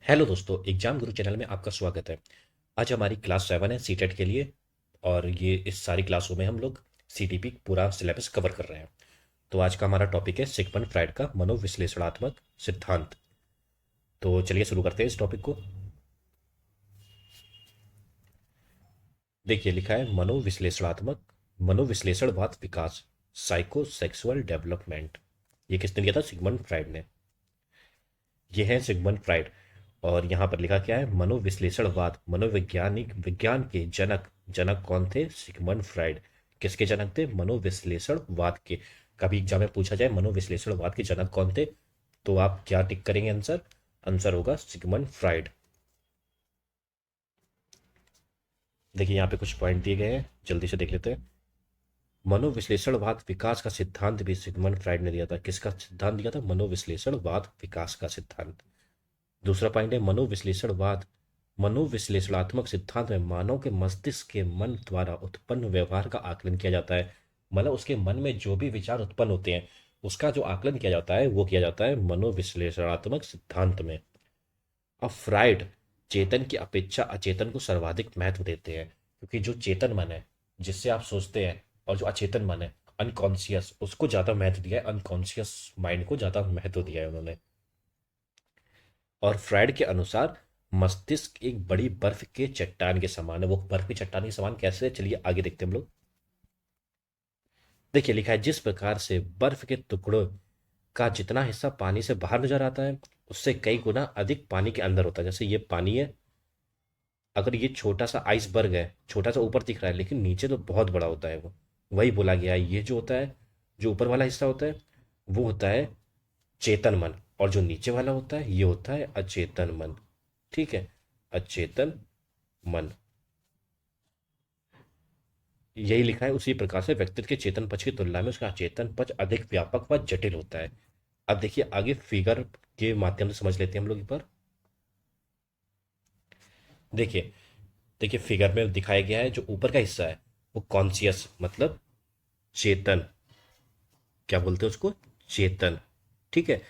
Hello दोस्तों, exam गुरु channel में आपका स्वागत है। आज हमारी क्लास 7 है सीटेट के लिए। और ये इस सारी क्लासों में हम लोग सीटीपी पूरा सिलेबस कवर कर रहे हैं। तो आज का हमारा टॉपिक है सिगमंड फ्राइड का मनोविश्लेषणात्मक सिद्धांत। तो चलिए शुरू करते हैं इस टॉपिक को। देखिए, लिखा है मनोविश्लेषणवाद विकास, साइको सेक्सुअल डेवलपमेंट। ये किसने दिया था? सिगमंड फ्राइड ने। ये है सिगमंड फ्राइड। और यहाँ पर लिखा क्या है? मनोविश्लेषणवाद, मनोवैज्ञानिक विज्ञान के जनक। जनक कौन थे? Sigmund Freud. किसके जनक थे? मनोविश्लेषणवाद के। कभी एग्जाम में पूछा जाए मनोविश्लेषणवाद के जनक कौन थे, तो आप क्या टिक करेंगे? आंसर आंसर होगा सिगमंड फ्राइड। देखिए, यहाँ पे कुछ पॉइंट दिए गए हैं, जल्दी से देख लेते हैं। मनोविश्लेषणवाद विकास का सिद्धांत भी सिगमंड फ्राइड ने दिया था। किसका सिद्धांत दिया था? मनोविश्लेषणवाद विकास का सिद्धांत। दूसरा पॉइंट है मनोविश्लेषणवाद। मनोविश्लेषणात्मक सिद्धांत में मानव के मस्तिष्क के मन द्वारा उत्पन्न व्यवहार का आकलन किया जाता है। मतलब उसके मन में जो भी विचार उत्पन्न होते हैं, उसका जो आकलन किया जाता है वो किया जाता है मनोविश्लेषणात्मक सिद्धांत में। अब फ्राइड चेतन की अपेक्षा अचेतन को सर्वाधिक महत्व देते हैं, क्योंकि जो चेतन मन है, जिससे आप सोचते हैं, और जो अचेतन मन है, अनकॉन्शियस, उसको ज्यादा महत्व दिया है। अनकॉन्शियस माइंड को ज्यादा महत्व दिया है उन्होंने। और फ्राइड के अनुसार मस्तिष्क एक बड़ी बर्फ के चट्टान के समान है। वो बर्फ की चट्टान के समान कैसे है? चलिए आगे देखते हैं हम लोग। देखिए, लिखा है जिस प्रकार से बर्फ के टुकड़ों का जितना हिस्सा पानी से बाहर नजर आता है, उससे कई गुना अधिक पानी के अंदर होता है। जैसे ये पानी है, अगर ये छोटा सा आइसबर्ग है, छोटा सा ऊपर दिख रहा है, लेकिन नीचे तो बहुत बड़ा होता है वो। वही बोला गया है, ये जो होता है, जो ऊपर वाला हिस्सा होता है, वो होता है चेतन मन। और जो नीचे वाला होता है, ये होता है अचेतन मन। ठीक है, अचेतन मन। यही लिखा है, उसी प्रकार से व्यक्तित्व के चेतन पक्ष की तुलना में उसका अचेतन पक्ष अधिक व्यापक व जटिल होता है। अब देखिए आगे फिगर के माध्यम से समझ लेते हैं हम लोग एक बार। देखिए, देखिए फिगर में दिखाया गया है, जो ऊपर का हिस्सा है वो कॉन्शियस मतलब चेतन। क्या बोलते हैं उसको? चेतन। ठीक है।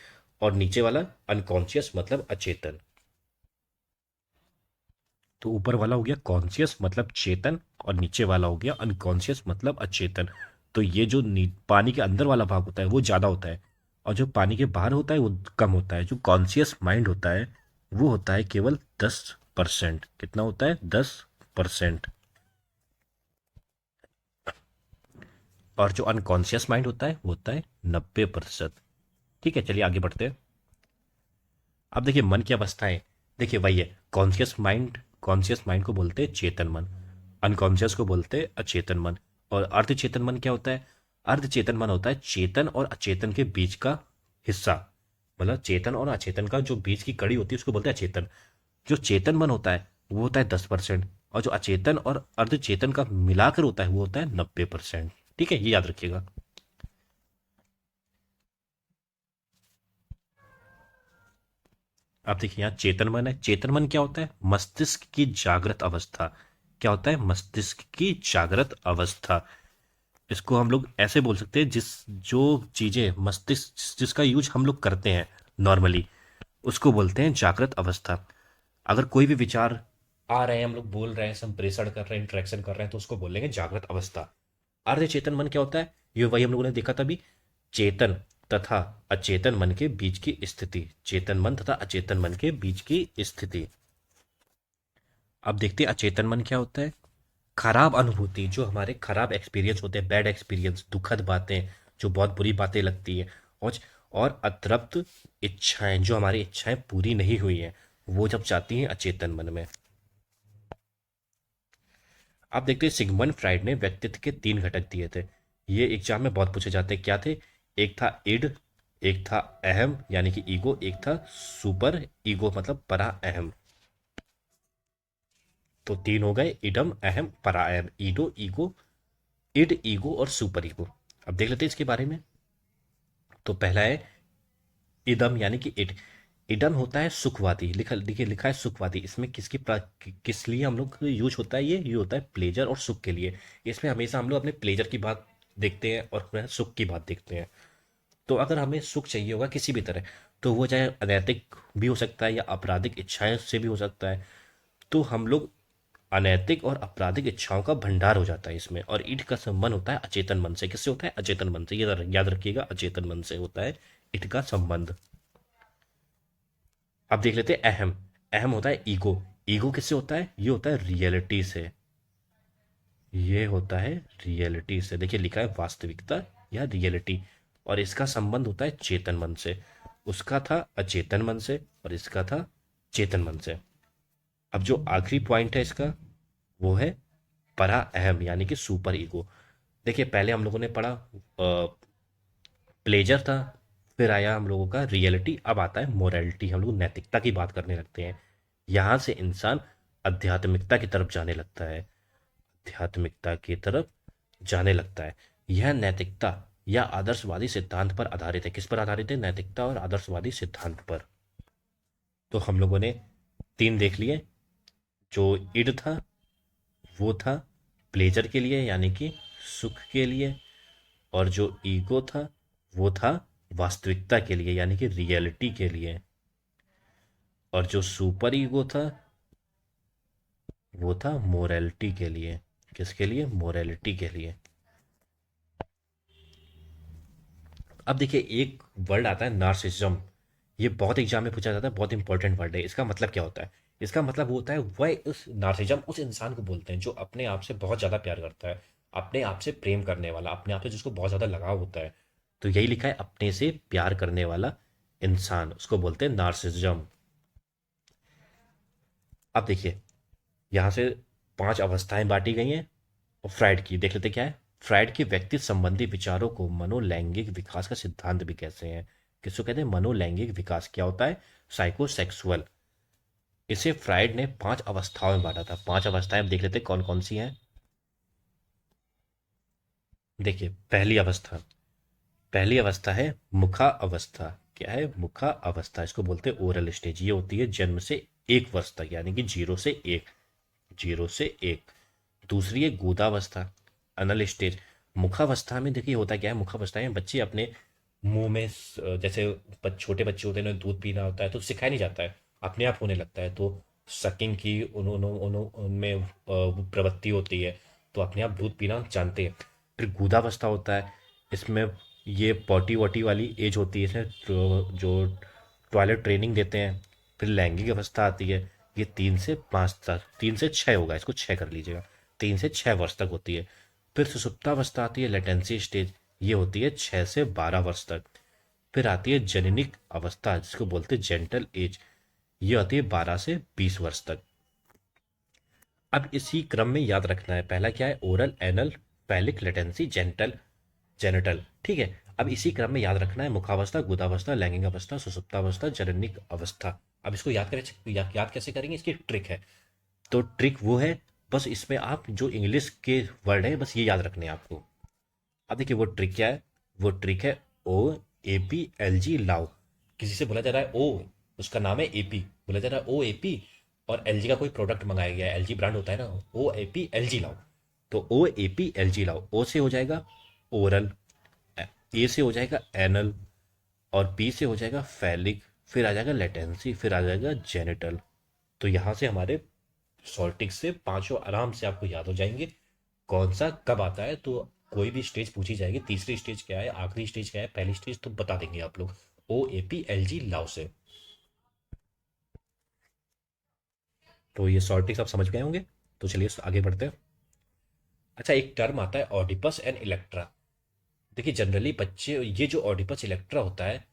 और नीचे वाला अनकॉन्शियस मतलब अचेतन। तो ऊपर वाला हो गया कॉन्शियस मतलब चेतन, और नीचे वाला हो गया अनकॉन्शियस मतलब अचेतन। तो ये जो पानी के अंदर वाला भाग होता है वो ज्यादा होता है, और जो पानी के बाहर होता है वो कम होता है। जो कॉन्शियस माइंड होता है वो होता है केवल 10%। कितना होता है? 10%। और जो अनकॉन्शियस माइंड होता है वो होता है 90%। ठीक है, चलिए आगे बढ़ते हैं। अब देखिए मन की अवस्थाएं। देखिए वही है, कॉन्शियस माइंड को बोलते हैं चेतन मन, अनकॉन्शियस को बोलते हैं अचेतन मन। और अर्धचेतन मन क्या होता है? अर्धचेतन मन होता है चेतन और अचेतन के बीच का हिस्सा। मतलब चेतन और अचेतन का जो बीच की कड़ी होती है उसको बोलते हैं अचेतन। जो चेतन मन होता है वो होता है 10%, और जो अचेतन और अर्धचेतन का मिलाकर होता है वो होता है 90%। ठीक है, ये याद रखिएगा। आप देखिए यहाँ चेतन मन है। चेतन मन क्या होता है? मस्तिष्क की जागृत अवस्था। क्या होता है? मस्तिष्क की जागृत अवस्था। इसको हम लोग ऐसे बोल सकते हैं, जिस जो चीजें मस्तिष्क जिसका यूज हम लोग करते हैं नॉर्मली, उसको बोलते हैं जागृत अवस्था। अगर कोई भी विचार आ रहे हैं, हम लोग बोल रहे हैं, संप्रेषण कर रहे हैं, इंटरेक्शन कर रहे हैं, तो उसको बोलेंगे जागृत अवस्था। अर्ध चेतन मन क्या होता है? ये वही हम लोगों ने देखा तभी, चेतन तथा अचेतन मन के बीच की स्थिति। चेतन मन तथा अचेतन मन के बीच की स्थिति। अब देखते हैं अचेतन मन क्या होता है। खराब अनुभूति, जो हमारे खराब एक्सपीरियंस होते हैं, बैड एक्सपीरियंस, दुखद बातें, जो बहुत बुरी बातें लगती हैं, और और अतृप्त इच्छाएं, जो हमारी इच्छाएं पूरी नहीं हुई हैं, वो जब जाती हैं अचेतन मन में। आप देखते हैं सिगमंड फ्राइड ने व्यक्तित्व के 3 घटक दिए थे। ये एग्जाम में बहुत पूछे जाते हैं। क्या थे? एक था इड, एक था अहम यानी कि ईगो, एक था सुपर ईगो मतलब परा अहम। तो 3 हो गए, इडम अहम परा अहम, ईडो ईगो, इड ईगो और सुपर ईगो। अब देख लेते हैं इसके बारे में। तो पहला है इदम यानी कि इड। इडम होता है सुखवादी। लिखा देखिए, लिखा है सुखवादी। इसमें किस लिए हम लोग यूज होता है? ये होता है प्लेजर और सुख के लिए। इसमें हमेशा हम लोग अपने प्लेजर की बात देखते हैं और अपने सुख की बात देखते हैं। तो अगर हमें सुख चाहिए होगा किसी भी तरह, तो वो चाहे अनैतिक भी हो सकता है या आपराधिक इच्छाएं से भी हो सकता है। तो हम लोग अनैतिक और आपराधिक इच्छाओं का भंडार हो जाता है इसमें। और ईट का संबंध होता है अचेतन मन से। किससे होता है? अचेतन मन से। ये याद रखिएगा, अचेतन मन से होता है ईट का संबंध। अब देख लेते हैं अहम। अहम होता है ईगो। ईगो किससे होता है? ये होता है रियलिटी से। ये होता है रियलिटी से। देखिए लिखा है वास्तविकता या रियलिटी। और इसका संबंध होता है चेतन मन से। उसका था अचेतन मन से और इसका था चेतन मन से। अब जो आखिरी पॉइंट है इसका, वो है परा अहम यानी कि सुपर ईगो। देखिए पहले हम लोगों ने पढ़ा प्लेजर था, फिर आया हम लोगों का रियलिटी, अब आता है मोरालिटी। हम लोग नैतिकता की बात करने लगते हैं। यहां से इंसान आध्यात्मिकता की तरफ जाने लगता है। आध्यात्मिकता की तरफ जाने लगता है। यह नैतिकता या आदर्शवादी सिद्धांत पर आधारित है। किस पर आधारित है? नैतिकता और आदर्शवादी सिद्धांत पर। तो हम लोगों ने तीन देख लिए। जो इड था वो था प्लेजर के लिए यानी कि सुख के लिए। और जो ईगो था वो था वास्तविकता के लिए यानी कि रियलिटी के लिए। और जो सुपर ईगो था वो था मोरालिटी के लिए। किसके लिए? मोरालिटी के लिए। अब देखिए एक वर्ड आता है नार्सिसिज्म। ये बहुत एग्जाम में पूछा जाता है, बहुत इंपॉर्टेंट वर्ड है। इसका मतलब क्या होता है? इसका मतलब वो होता है, वह उस नार्सिसिज्म उस इंसान को बोलते हैं जो अपने आप से बहुत ज़्यादा प्यार करता है, अपने आप से प्रेम करने वाला, अपने आप से जिसको बहुत ज़्यादा लगाव होता है। तो यही लिखा है, अपने से प्यार करने वाला इंसान, उसको बोलते हैं नार्सिसिज्म। अब देखिए यहाँ से पांच अवस्थाएं बांटी गई हैं। और फ्राइड की देख लेते क्या है। फ्राइड के व्यक्ति संबंधी विचारों को मनोलैंगिक विकास का सिद्धांत भी कहते हैं। किसको कहते हैं? मनोलैंगिक विकास। क्या होता है? साइकोसेक्सुअल। इसे फ्राइड ने पांच अवस्थाओं में बांटा था। पांच अवस्थाएं हम देख लेते हैं कौन कौन सी हैं। देखिए पहली अवस्था है मुखा अवस्था। क्या है? मुखा अवस्था। इसको बोलते हैं ओरल स्टेज। ये होती है जन्म से 1 वर्ष तक यानी कि 0 से 1। 0 से 1। दूसरी है गोदावस्था, अनल स्टेज। मुखावस्था में देखिए होता क्या है, मुखावस्था में बच्चे अपने मुंह में जैसे छोटे बच्चे होते हैं उन्हें दूध पीना होता है तो सिखाया नहीं जाता है, अपने आप होने लगता है। तो सकिंग की उनमें प्रवृत्ति होती है, तो अपने आप दूध पीना जानते हैं। फिर गुदावस्था होता है। इसमें ये पॉटी वॉटी वाली एज होती है, इसमें जो टॉयलेट ट्रेनिंग देते हैं। फिर लैंगिक अवस्था आती है। ये 3 से 5 तक, 3 से 6 होगा, इसको 6 कर लीजिएगा। 3 से 6 वर्ष तक होती है। फिर सुसुप्तावस्था आती है, लेटेंसी स्टेज। ये होती है 6 से 12 वर्ष तक। फिर आती है जननिक अवस्था जिसको बोलते हैं जेंटल एज। ये आती है 12 से 20 वर्ष तक। अब इसी क्रम में याद रखना है, पहला क्या है? Oral, anal, phallic, latency, gentle, genital. ठीक है। अब इसी क्रम में याद रखना है मुखावस्था, गुदावस्था, लैंगिक अवस्था, सुसुप्तावस्था, जननिक अवस्था। अब इसको याद कैसे करेंगे? इसकी ट्रिक है। तो ट्रिक वो है, बस इसमें आप जो इंग्लिश के वर्ड है बस ये याद रखने हैं आपको। अब देखिए वो ट्रिक क्या है। वो ट्रिक है OAPLG लाओ। किसी से बोला जा रहा है ओ, उसका नाम है एपी, बोला जा रहा है OAP, और एलजी का कोई प्रोडक्ट मंगाया गया है, एलजी ब्रांड होता है ना, OAPLG लाओ। तो OAPLG लाओ। ओ से हो जाएगा ओरल, ए से हो जाएगा एनल, और पी से हो जाएगा फैलिक, फिर आ जाएगा लेटेंसी, फिर आ जाएगा जेनिटल। तो यहाँ से हमारे सॉल्टिक से पांचों आराम से आपको याद हो जाएंगे कौन सा कब आता है। तो कोई भी स्टेज पूछी जाएगी, तीसरी स्टेज क्या है, आखिरी स्टेज क्या है, पहली स्टेज, तो बता देंगे आप लोग OAPLG लाओ से। तो ये सॉल्टिक्स आप समझ गए होंगे। तो चलिए आगे बढ़ते हैं। अच्छा एक टर्म आता है ऑडिपस एंड इलेक्ट्रा। देखिए जनरली बच्चे, ये जो ऑडिपस इलेक्ट्रा होता है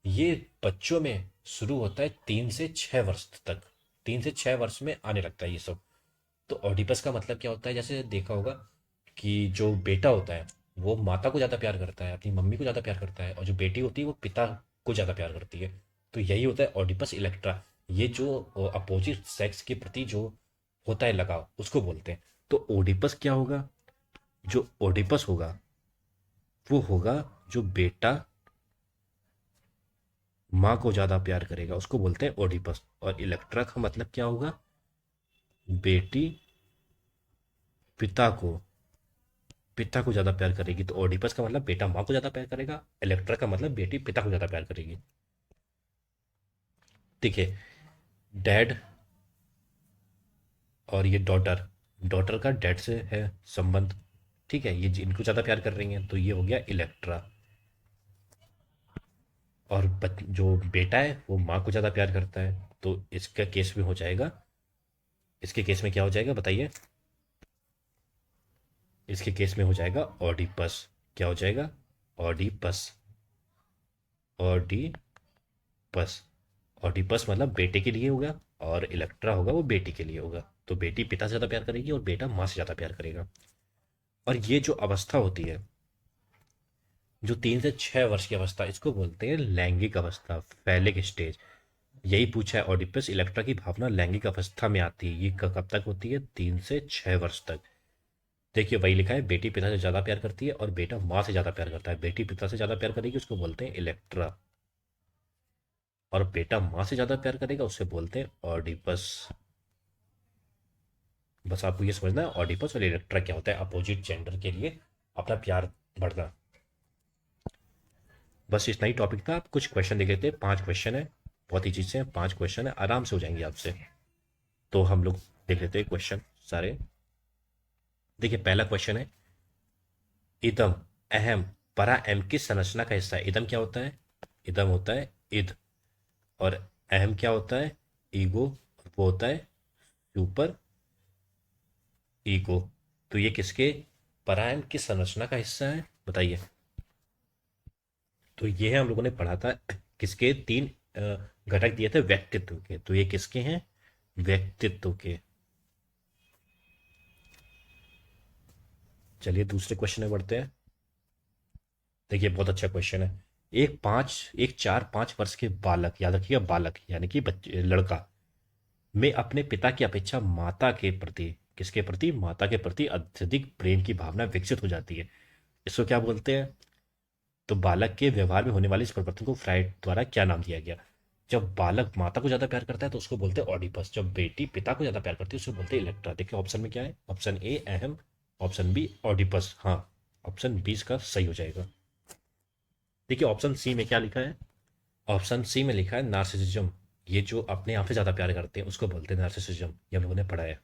ये बच्चों में शुरू होता है 3 से 6 वर्ष तक। 3 से 6 वर्ष में आने लगता है ये सब। तो ऑडिपस का मतलब क्या होता है? जैसे देखा होगा कि जो बेटा होता है वो माता को ज़्यादा प्यार करता है, अपनी मम्मी को ज़्यादा प्यार करता है, और जो बेटी होती है वो पिता को ज़्यादा प्यार करती है। तो यही होता है ऑडिपस इलेक्ट्रा। ये जो अपोजिट सेक्स के प्रति जो होता है लगाव उसको बोलते हैं। तो ओडिपस क्या होगा? जो ओडिपस होगा वो होगा जो बेटा माँ को ज़्यादा प्यार करेगा, उसको बोलते हैं ओडिपस। और इलेक्ट्रा का मतलब क्या होगा? बेटी पिता को ज़्यादा प्यार करेगी। तो ओडिपस का मतलब बेटा माँ को ज़्यादा प्यार करेगा, इलेक्ट्रा का मतलब बेटी पिता को ज़्यादा प्यार करेगी। देखिए, डैड और ये डॉटर, डॉटर का डैड से है संबंध, ठीक है, ये इनको ज़्यादा प्यार कर रही हैं, तो ये हो गया इलेक्ट्रा। और जो बेटा है वो माँ को ज़्यादा प्यार करता है, तो इसका केस में हो जाएगा, इसके केस में क्या हो जाएगा बताइए? इसके केस में हो जाएगा ऑडिपस। क्या हो जाएगा? ऑडिपस। ऑडिपस। ऑडिपस मतलब बेटे के लिए होगा, और इलेक्ट्रा होगा वो बेटी के लिए होगा। तो बेटी पिता से ज़्यादा प्यार करेगी और बेटा माँ से ज़्यादा प्यार करेगा। और ये जो अवस्था होती है, जो 3 से 6 वर्ष की अवस्था, इसको बोलते हैं लैंगिक अवस्था, फैलिक स्टेज। यही पूछा है, ऑडिपस इलेक्ट्रा की भावना लैंगिक अवस्था में आती है, ये कब तक होती है? 3 से 6 वर्ष तक। देखिए वही लिखा है, बेटी पिता से ज़्यादा प्यार करती है और बेटा माँ से ज़्यादा प्यार करता है। बेटी पिता से ज़्यादा प्यार करेगी उसको बोलते हैं इलेक्ट्रा, और बेटा माँ से ज़्यादा प्यार करेगा उसे बोलते हैं ऑडिपस। बस आपको ये समझना है ऑडिपस और इलेक्ट्रा क्या होता है, अपोजिट जेंडर के लिए अपना प्यार बढ़ना। बस इतना ही टॉपिक था। आप कुछ क्वेश्चन देख लेते हैं, 5 क्वेश्चन है, बहुत ईजी से हैं, 5 क्वेश्चन है, आराम से हो जाएंगे आपसे। तो हम लोग देख लेते हैं क्वेश्चन सारे। देखिए पहला क्वेश्चन है, इदम अहम परा एम की संरचना का हिस्सा है। इदम क्या होता है? इदम होता है इद, और अहम क्या होता है? ईगो, वो होता है सुपर ईगो। तो ये किसके परायम की संरचना का हिस्सा है बताइए? तो ये है, हम लोगों ने पढ़ा था, किसके 3 घटक दिए थे व्यक्तित्व के, तो ये किसके हैं? व्यक्तित्व के। चलिए दूसरे क्वेश्चन में बढ़ते हैं। देखिए बहुत अच्छा क्वेश्चन है। एक 4-5 वर्ष के बालक, याद रखिएगा बालक यानी कि बच्चे, लड़का, में अपने पिता की अपेक्षा माता के प्रति, किसके प्रति? माता के प्रति अत्यधिक प्रेम की भावना विकसित हो जाती है। इसको क्या बोलते हैं? तो बालक के व्यवहार में होने वाले इस परिवर्तन को फ्राइड द्वारा क्या नाम दिया गया? जब बालक माता को ज्यादा प्यार करता है तो उसको बोलते हैं ऑडिपस, जब बेटी पिता को ज्यादा प्यार करती है उसको बोलते हैं इलेक्ट्रा। देखिए ऑप्शन में क्या है, ऑप्शन ए अहम, ऑप्शन बी ऑडिपस। हाँ, ऑप्शन बी इसका सही हो जाएगा। देखिए ऑप्शन सी में क्या लिखा है, ऑप्शन सी में लिखा है नार्सिसिज्म। ये जो अपने आप से ज्यादा प्यार करते हैं उसको बोलते हैं नार्सिसिज्म, ये हम लोगों ने पढ़ा है।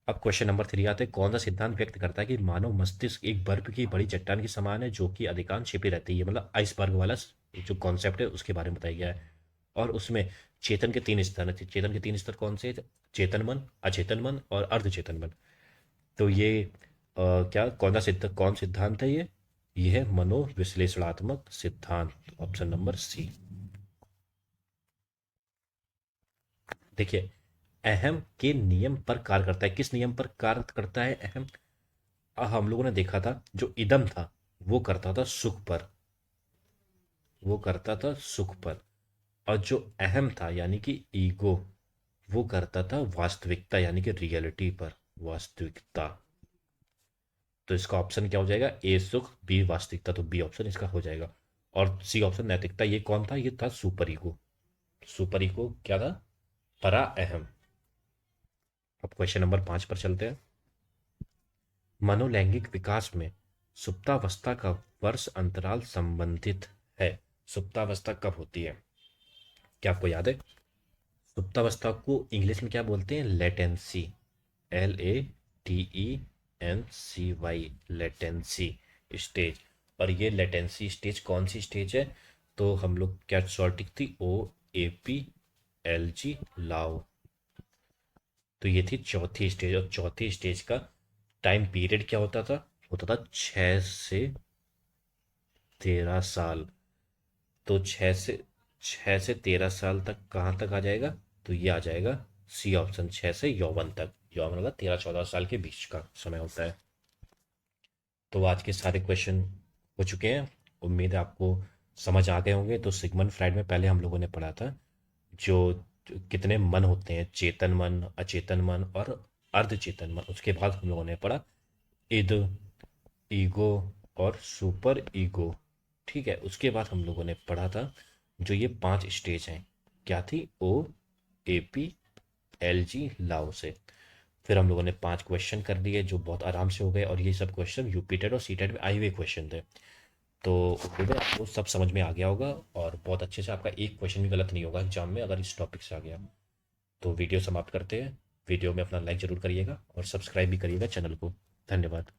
अब क्वेश्चन नंबर 3 आते हैं, कौन सा सिद्धांत व्यक्त करता है कि मानव मस्तिष्क एक बर्फ की बड़ी चट्टान के समान है जो कि अधिकांश छिपी रहती है? मतलब आइसबर्ग वाला जो कॉन्सेप्ट है उसके बारे में बताया गया है। और उसमें चेतन के 3 स्तर हैं। चेतन के 3 स्तर कौन से? चेतन मन, अचेतन मन और अर्धचेतन मन। तो ये क्या कौन सिद्धांत है ये है मनोविश्लेषणात्मक सिद्धांत, ऑप्शन नंबर सी। देखिए, अहम के नियम पर कार्य करता है। किस नियम पर कार्य करता है अहम? हम लोगों ने देखा था जो इदम था वो करता था सुख पर, वो करता था सुख पर। और जो अहम था यानी कि ईगो, वो करता था वास्तविकता यानी कि रियलिटी पर, वास्तविकता। तो इसका ऑप्शन क्या हो जाएगा? ए सुख, बी वास्तविकता, तो बी ऑप्शन इसका हो जाएगा। और सी ऑप्शन नैतिकता, ये कौन था? ये था सुपर ईगो। सुपर ईगो क्या था? परा अहम। अब क्वेश्चन नंबर 5 पर चलते हैं। मनोलैंगिक विकास में सुप्तावस्था का वर्ष अंतराल संबंधित है। सुप्तावस्था कब होती है? क्या आपको याद है? सुप्तावस्था को इंग्लिश में क्या बोलते हैं? Latency, LATENCY, latency stage. और ये लेटेंसी स्टेज कौन सी स्टेज है? तो हम लोग क्या शॉर्ट थी, OAPLG लाओ। तो ये थी चौथी स्टेज, और चौथी स्टेज का टाइम पीरियड क्या होता था? होता था 6 से 13 साल। तो 6 से 13 साल तक कहाँ तक आ जाएगा? तो ये आ जाएगा सी ऑप्शन, 6 से यौवन तक। यौवन मतलब 13-14 साल के बीच का समय होता है। तो आज के सारे क्वेश्चन हो चुके हैं, उम्मीद है आपको समझ आ गए होंगे। तो सिगमंड फ्राइड में पहले हम लोगों ने पढ़ा था जो कितने मन होते हैं, चेतन मन, अचेतन मन और अर्धचेतन मन। उसके बाद हम लोगों ने पढ़ा इद, ईगो और सुपर ईगो। ठीक है, उसके बाद हम लोगों ने पढ़ा था जो ये 5 स्टेज हैं, क्या थी? OAPLG लाओ से। फिर हम लोगों ने 5 क्वेश्चन कर लिए जो बहुत आराम से हो गए, और ये सब क्वेश्चन यूपी टेट और सी टेट में आए हुए क्वेश्चन थे। तो उम्मीद है आपको सब समझ में आ गया होगा और बहुत अच्छे से आपका एक क्वेश्चन भी गलत नहीं होगा एग्जाम में अगर इस टॉपिक से आ गया। तो वीडियो समाप्त करते हैं। वीडियो में अपना लाइक ज़रूर करिएगा और सब्सक्राइब भी करिएगा चैनल को। धन्यवाद।